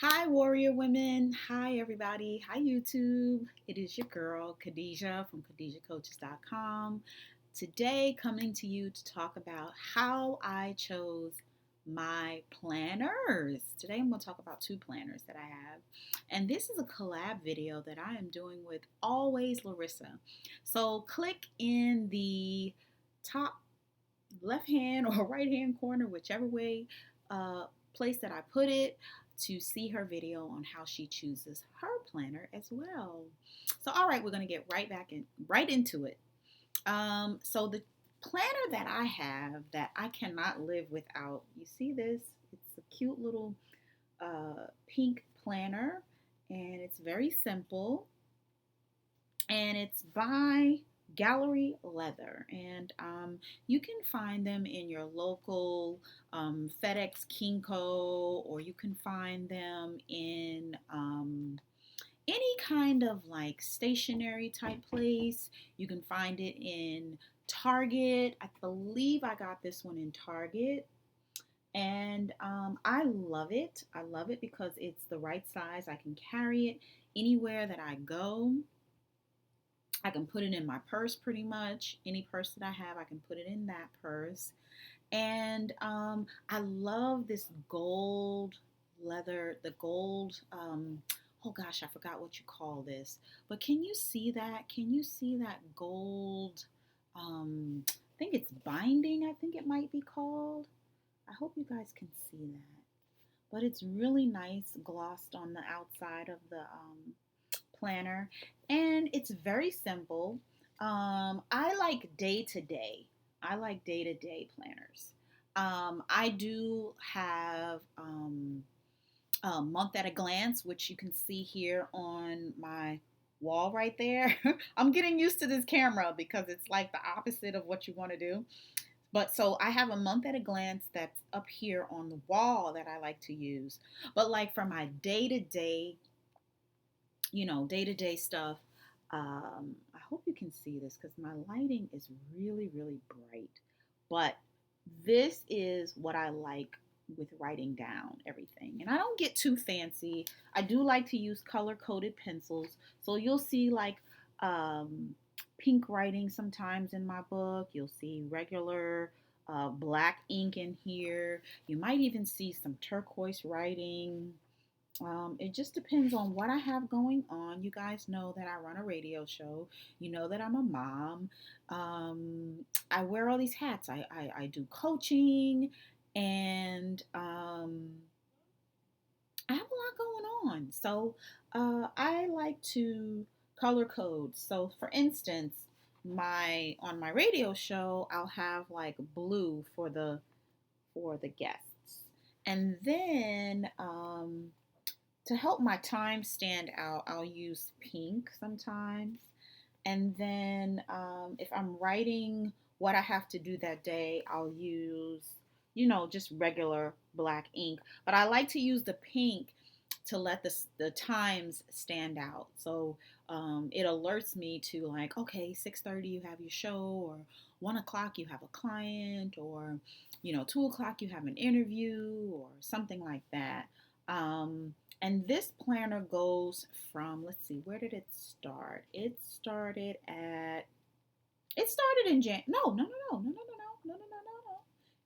Hi, warrior women. Hi, everybody. Hi, YouTube. It is your girl, Khadijah from KhadijahCoaches.com. Today, coming to you to talk about how I chose my planners. Today, I'm going to talk about two planners that I have. And this is a collab video that I am doing with Always Laryssa. So, click in the top left hand or right hand corner, whichever way place that I put it, to see her video on how she chooses her planner as well. So, all right, we're going to get right into it. So the planner that I have that I cannot live without. You see this? It's a cute little pink planner, and it's very simple, and it's by Gallery Leather, and you can find them in your local FedEx, Kinko, or you can find them in any kind of like stationery type place. You can find it in Target. I believe I got this one in Target. And I love it. I love it because it's the right size. I can carry it anywhere that I go. I can put it in my purse pretty much. Any purse that I have, I can put it in that purse. And I love this gold leather, the gold, oh gosh, I forgot what you call this. But can you see that? Can you see that gold? I think it's binding, I think it might be called. I hope you guys can see that. But it's really nice glossed on the outside of the planner, and it's very simple. I like day to day. I like day to day planners. I do have a month at a glance, which you can see here on my wall right there. I'm getting used to this camera because it's like the opposite of what you want to do. But so I have a month at a glance that's up here on the wall that I like to use. But like for my day to day, day to day stuff. I hope you can see this because my lighting is really, really bright. But this is what I like with writing down everything. And I don't get too fancy. I do like to use color coded pencils. So you'll see like pink writing sometimes in my book. You'll see regular black ink in here. You might even see some turquoise writing. It just depends on what I have going on. You guys know that I run a radio show. You know that I'm a mom. I wear all these hats. I do coaching, and I have a lot going on. So I like to color code. So for instance, my on my radio show, I'll have like blue for the guests, and then to help my time stand out, I'll use pink sometimes. And then if I'm writing what I have to do that day, I'll use, just regular black ink. But I like to use the pink to let the times stand out. So it alerts me to like, okay, 6:30 you have your show, or 1 o'clock you have a client, or 2 o'clock you have an interview, or something like that. And this planner goes from, let's see, where did it start? It started in no.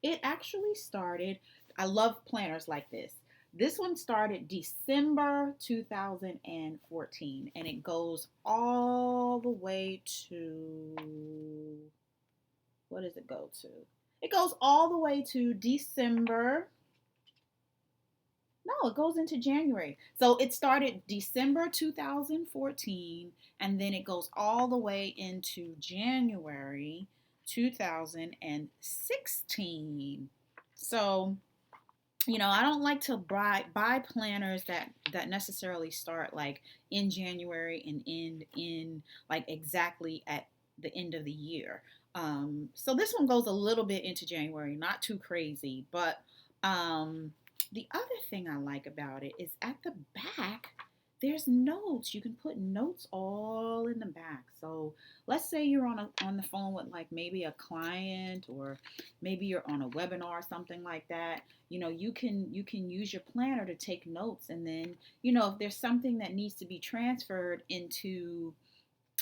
It actually started, I love planners like this. This one started December 2014, and it goes all the way to, what does it go to? It goes all the way to December. No, it goes into January. So it started December 2014, and then it goes all the way into January 2016. So, I don't like to buy planners that necessarily start like in January and end in like exactly at the end of the year. So this one goes a little bit into January, not too crazy, but the other thing I like about it is at the back, there's notes. You can put notes all in the back. So let's say you're on the phone with like maybe a client, or maybe you're on a webinar or something like that. You can use your planner to take notes, and then if there's something that needs to be transferred into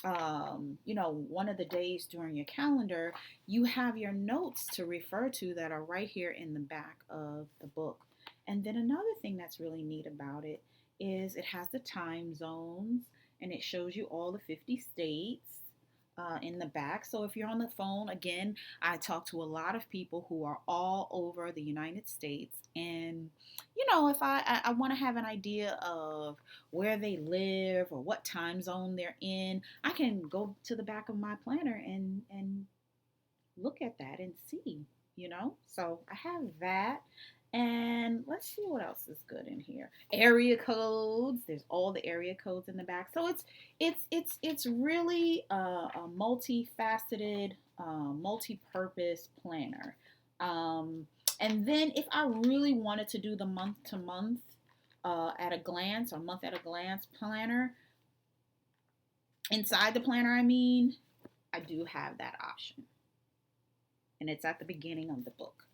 one of the days during your calendar, you have your notes to refer to that are right here in the back of the book. And then another thing that's really neat about it is it has the time zones, and it shows you all the 50 states in the back. So if you're on the phone, again, I talk to a lot of people who are all over the United States. And, if I want to have an idea of where they live or what time zone they're in, I can go to the back of my planner and look at that and see. So I have that. And let's see what else is good in here. Area codes. There's all the area codes in the back. So it's really a multifaceted, multi-purpose planner. And then if I really wanted to do the month to month at a glance, or month at a glance planner, inside the planner, I do have that option. And it's at the beginning of the book.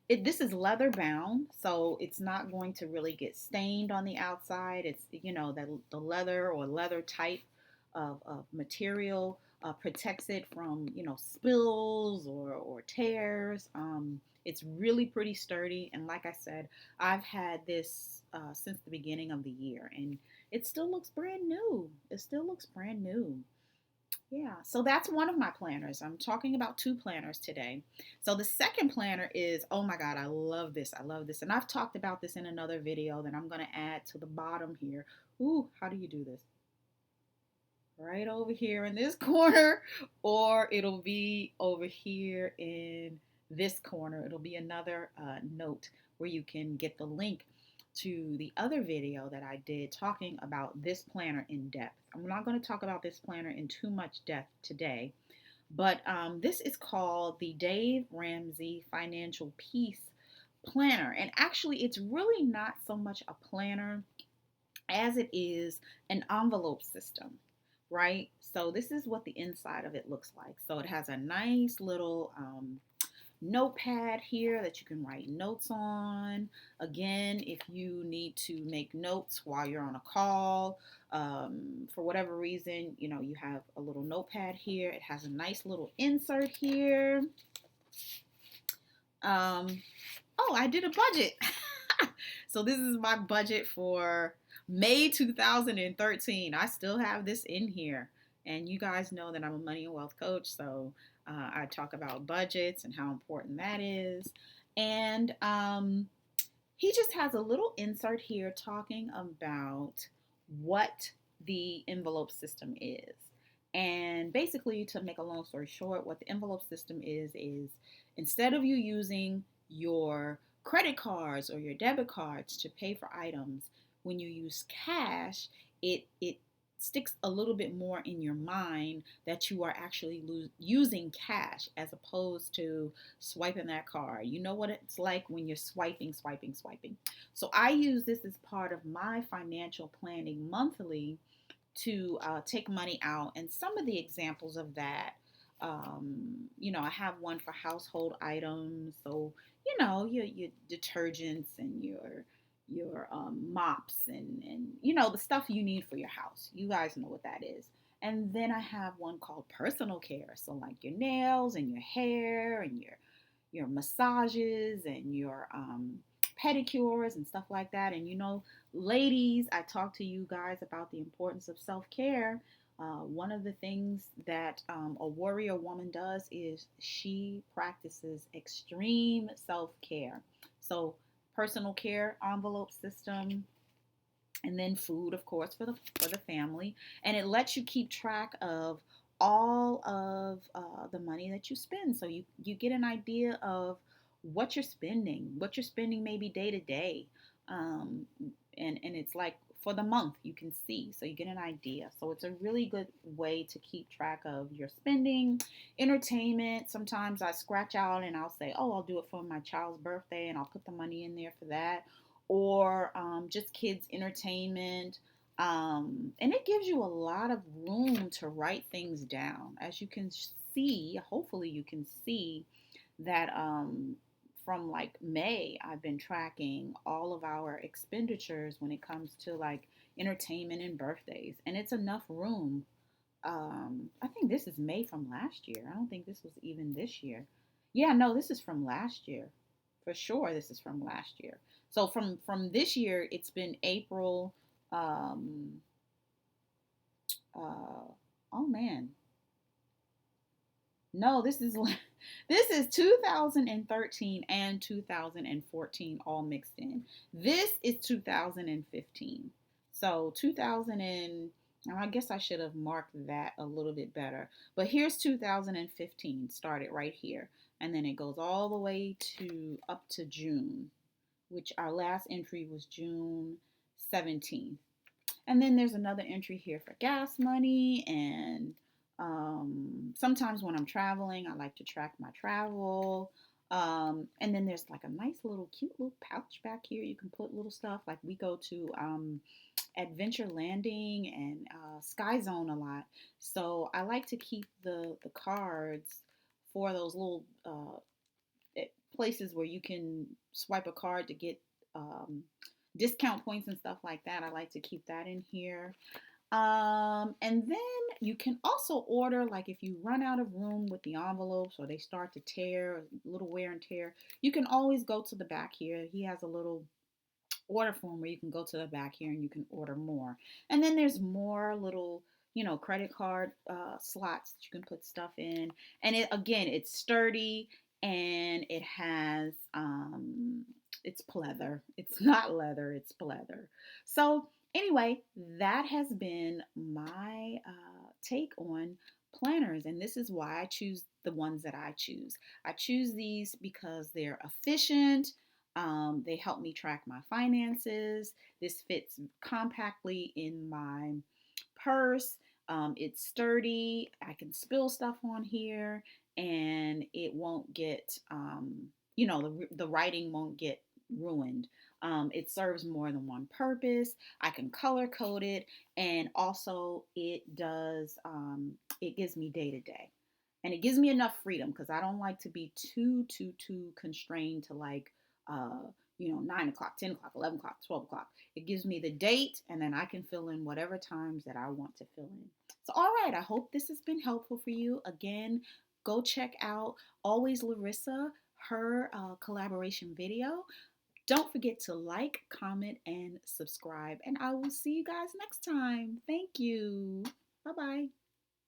This is leather bound, so it's not going to really get stained on the outside. It's, the leather or leather type of material protects it from, spills or tears. It's really pretty sturdy. And like I said, I've had this since the beginning of the year, and it still looks brand new. It still looks brand new. Yeah, so that's one of my planners. I'm talking about two planners today. So the second planner is, oh my God, I love this. I love this. And I've talked about this in another video that I'm going to add to the bottom here. Ooh, how do you do this? Right over here in this corner, or it'll be over here in this corner. It'll be another note where you can get the link to the other video that I did talking about this planner in depth. I'm not going to talk about this planner in too much depth today, but this is called the Dave Ramsey Financial Peace Planner. And actually, it's really not so much a planner as it is an envelope system, right? So this is what the inside of it looks like. So it has a nice little notepad here that you can write notes on. Again, if you need to make notes while you're on a call, for whatever reason, you have a little notepad here. It has a nice little insert here. Oh, I did a budget. So this is my budget for May 2013. I still have this in here. And you guys know that I'm a money and wealth coach, so I talk about budgets and how important that is. And he just has a little insert here talking about what the envelope system is. And basically, to make a long story short, what the envelope system is instead of you using your credit cards or your debit cards to pay for items, when you use cash, it sticks a little bit more in your mind that you are actually using cash as opposed to swiping that card. You know what it's like when you're swiping. So I use this as part of my financial planning monthly to take money out. And some of the examples of that, I have one for household items. So, your detergents and your mops and the stuff you need for your house. You guys know what that is. And then I have one called personal care. So like your nails and your hair and your massages and your pedicures and stuff like that. And ladies, I talk to you guys about the importance of self-care. One of the things that a warrior woman does is she practices extreme self-care. So personal care envelope system, and then food, of course, for the family. And it lets you keep track of all of the money that you spend. So you get an idea of what you're spending maybe day to day. And it's like for the month you can see, so you get an idea. So it's a really good way to keep track of your spending. Entertainment, sometimes I scratch out and I'll say, oh, I'll do it for my child's birthday, and I'll put the money in there for that. or just kids entertainment. And it gives you a lot of room to write things down. As you can see, hopefully you can see that from like May, I've been tracking all of our expenditures when it comes to like entertainment and birthdays, and it's enough room. I think this is May from last year. I don't think this was even this year. Yeah, no, this is from last year. For sure, this is from last year. So from this year, it's been April. Um, oh man, no, this is this is 2013 and 2014 all mixed in. This is 2015. So 2000 and I guess I should have marked that a little bit better. But here's 2015 started right here, and then it goes all the way to up to June, which our last entry was June 17th. And then there's another entry here for gas money. And sometimes when I'm traveling, I like to track my travel. And then there's like a nice little cute little pouch back here. You can put little stuff. Like we go to Adventure Landing and Sky Zone a lot. So I like to keep the cards for those little places where you can swipe a card to get discount points and stuff like that. I like to keep that in here. And then you can also order, like if you run out of room with the envelopes or they start to tear, a little wear and tear, you can always go to the back here. He has a little order form where you can go to the back here and you can order more. And then there's more little, credit card slots that you can put stuff in. And it again, it's sturdy and it has it's pleather. It's not leather, it's pleather. So anyway, that has been my take on planners, and this is why I choose the ones that I choose. I choose these because they're efficient. They help me track my finances. This fits compactly in my purse. It's sturdy. I can spill stuff on here, and it won't get, the writing won't get ruined. It serves more than one purpose. I can color code it, and also it does. It gives me day to day, and it gives me enough freedom because I don't like to be too constrained to like 9 o'clock, 10 o'clock, 11 o'clock, 12 o'clock. It gives me the date, and then I can fill in whatever times that I want to fill in. So, all right, I hope this has been helpful for you. Again, go check out Always Laryssa, her collaboration video. Don't forget to like, comment, and subscribe, and I will see you guys next time. Thank you. Bye bye.